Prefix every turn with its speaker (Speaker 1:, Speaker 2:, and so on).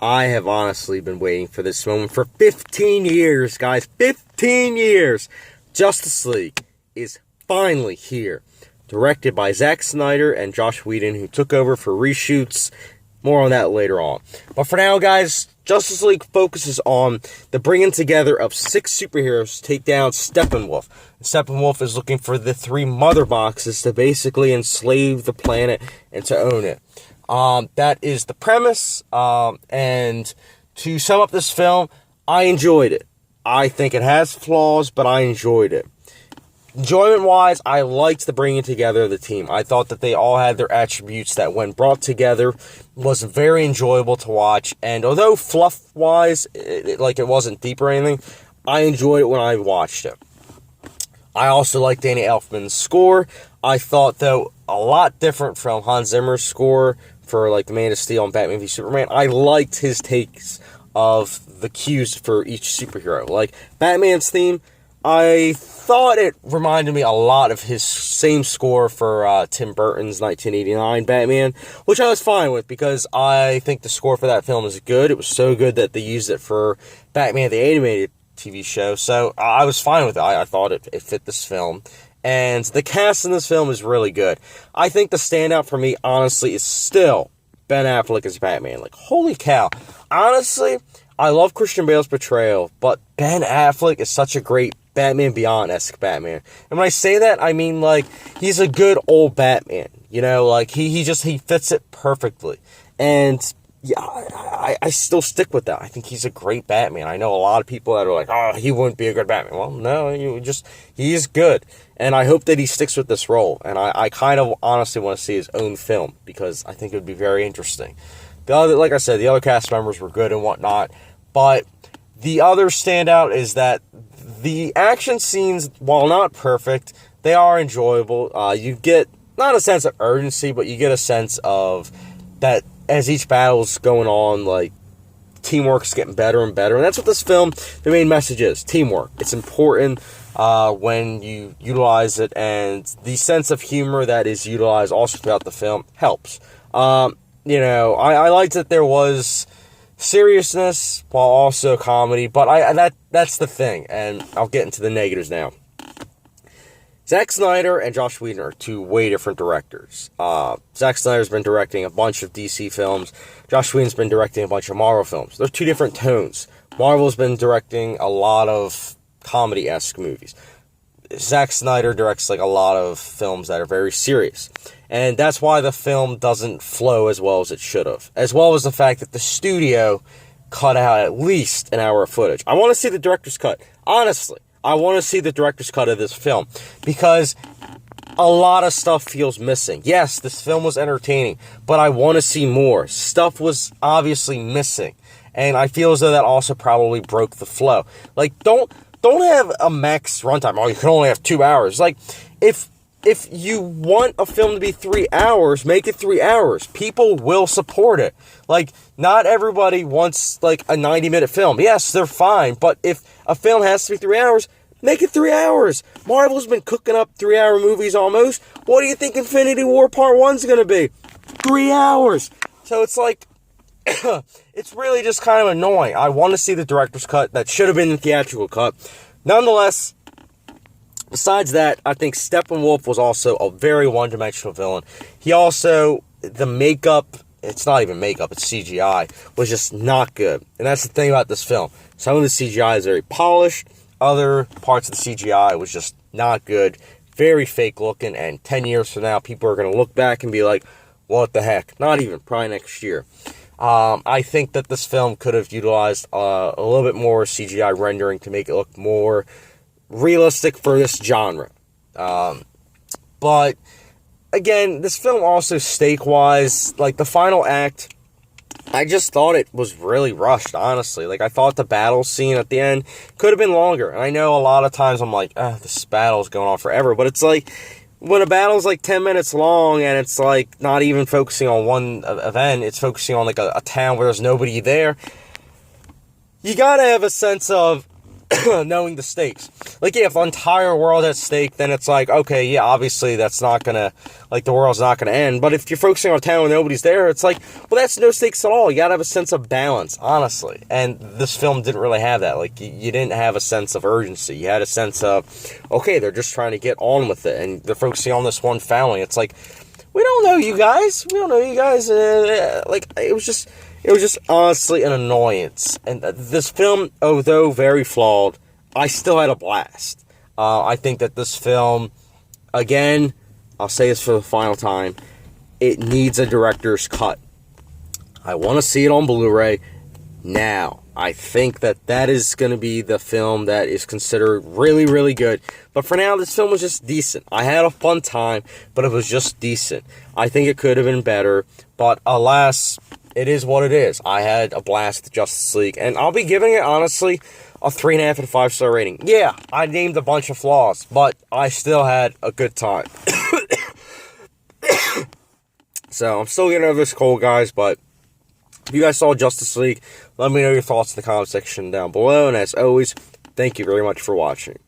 Speaker 1: I have honestly been waiting for this moment for 15 years, guys. 15 years! Justice League is finally here. Directed by Zack Snyder and Joss Whedon, who took over for reshoots. More on that later on. But for now, guys, Justice League focuses on the bringing together of 6 superheroes to take down Steppenwolf. Steppenwolf is looking for the 3 mother boxes to basically enslave the planet and to own it. That is the premise, and to sum up this film, I enjoyed it. I think it has flaws, but I enjoyed it. Enjoyment-wise, I liked the bringing together of the team. I thought that they all had their attributes that, when brought together, was very enjoyable to watch. And although fluff-wise, it wasn't deep or anything, I enjoyed it when I watched it. I also liked Danny Elfman's score. I thought, though, a lot different from Hans Zimmer's score for, The Man of Steel and Batman v Superman. I liked his takes of the cues for each superhero. Like, Batman's theme, I thought it reminded me a lot of his same score for Tim Burton's 1989 Batman, which I was fine with because I think the score for that film is good. It was so good that they used it for Batman the Animated TV show, so I was fine with it. I thought it fit this film. And the cast in this film is really good. I think the standout for me, honestly, is still Ben Affleck as Batman. Holy cow. Honestly, I love Christian Bale's portrayal, but Ben Affleck is such a great Batman Beyond-esque Batman. And when I say that, I mean, he's a good old Batman. He fits it perfectly. And, yeah, I still stick with that. I think he's a great Batman. I know a lot of people that are like, oh, he wouldn't be a good Batman. Well, no, he is good. And I hope that he sticks with this role. And I kind of honestly want to see his own film, because I think it would be very interesting. Like I said, the other cast members were good and whatnot. But the other standout is that the action scenes, while not perfect, they are enjoyable. You get, not a sense of urgency, but you get a sense of that as each battle's going on, teamwork's getting better and better. And that's what this film, the main message is. Teamwork. It's important when you utilize it, and the sense of humor that is utilized also throughout the film helps. I liked that there was seriousness while also comedy, but that's the thing, and I'll get into the negatives now. Zack Snyder and Joss Whedon are 2 way different directors. Zack Snyder's been directing a bunch of DC films. Joss Whedon's been directing a bunch of Marvel films. They're 2 different tones. Marvel's been directing a lot of comedy-esque movies. Zack Snyder directs a lot of films that are very serious. And that's why the film doesn't flow as well as it should have. As well as the fact that the studio cut out at least an hour of footage. I want to see the director's cut. Honestly, I want to see the director's cut of this film, because a lot of stuff feels missing. Yes, this film was entertaining, but I want to see more. Stuff was obviously missing. And I feel as though that also probably broke the flow. Don't have a max runtime. Oh, you can only have 2 hours. If you want a film to be 3 hours, make it 3 hours. People will support it. Not everybody wants, a 90-minute film. Yes, they're fine, but if a film has to be 3 hours, make it 3 hours. Marvel's been cooking up 3-hour movies almost. What do you think Infinity War Part 1's going to be? 3 hours. So it's it's really just kind of annoying. I want to see the director's cut. That should have been the theatrical cut. Nonetheless, besides that, I think Steppenwolf was also a very one-dimensional villain. He also, the makeup, it's not even makeup, it's CGI, was just not good. And that's the thing about this film. Some of the CGI is very polished. Other parts of the CGI was just not good. Very fake looking. And 10 years from now, people are going to look back and be like, what the heck? Not even, probably next year. I think that this film could have utilized a little bit more CGI rendering to make it look more realistic for this genre. But again, this film also stake-wise, the final act, I just thought it was really rushed, honestly. I thought the battle scene at the end could have been longer. And I know a lot of times I'm like, this battle's going on forever. But it's when a battle's 10 minutes long and it's not even focusing on one event, it's focusing on a town where there's nobody there, you gotta have a sense of knowing the stakes. Like, yeah, if the entire world at stake, then it's like, okay, yeah, obviously that's not gonna, like, the world's not gonna end. But if you're focusing on a town where nobody's there, it's like, well, that's no stakes at all. You gotta have a sense of balance, honestly. And this film didn't really have that. Like, you didn't have a sense of urgency. You had a sense of, okay, they're just trying to get on with it, and they're focusing on this one family. It's like, we don't know you guys. We don't know you guys. Like, it was just honestly an annoyance. And this film, although very flawed, I still had a blast. I think that this film, again, I'll say this for the final time, it needs a director's cut. I want to see it on Blu-ray now. I think that is going to be the film that is considered really, really good. But for now, this film was just decent. I had a fun time, but it was just decent. I think it could have been better, but alas, it is what it is. I had a blast with Justice League, and I'll be giving it, honestly, a 3.5 out of 5-star rating. Yeah, I named a bunch of flaws, but I still had a good time. So, I'm still getting over this cold, guys, but if you guys saw Justice League, let me know your thoughts in the comment section down below, and as always, thank you very much for watching.